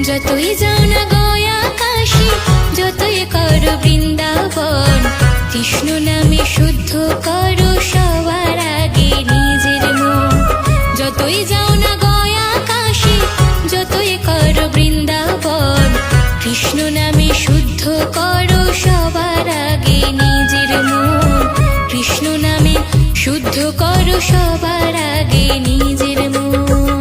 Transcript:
যতই যাও না গয়া কাশী, যতই করো বৃন্দাবন, কৃষ্ণ নামে শুদ্ধ করো সবার আগে নিজের মন। যতই যাও না গয়া কাশী, যতই করো বৃন্দাবন, কৃষ্ণ নামে শুদ্ধ করো সবার আগে নিজের মন। কৃষ্ণ নামে শুদ্ধ করো সবার আগে নিজের মন।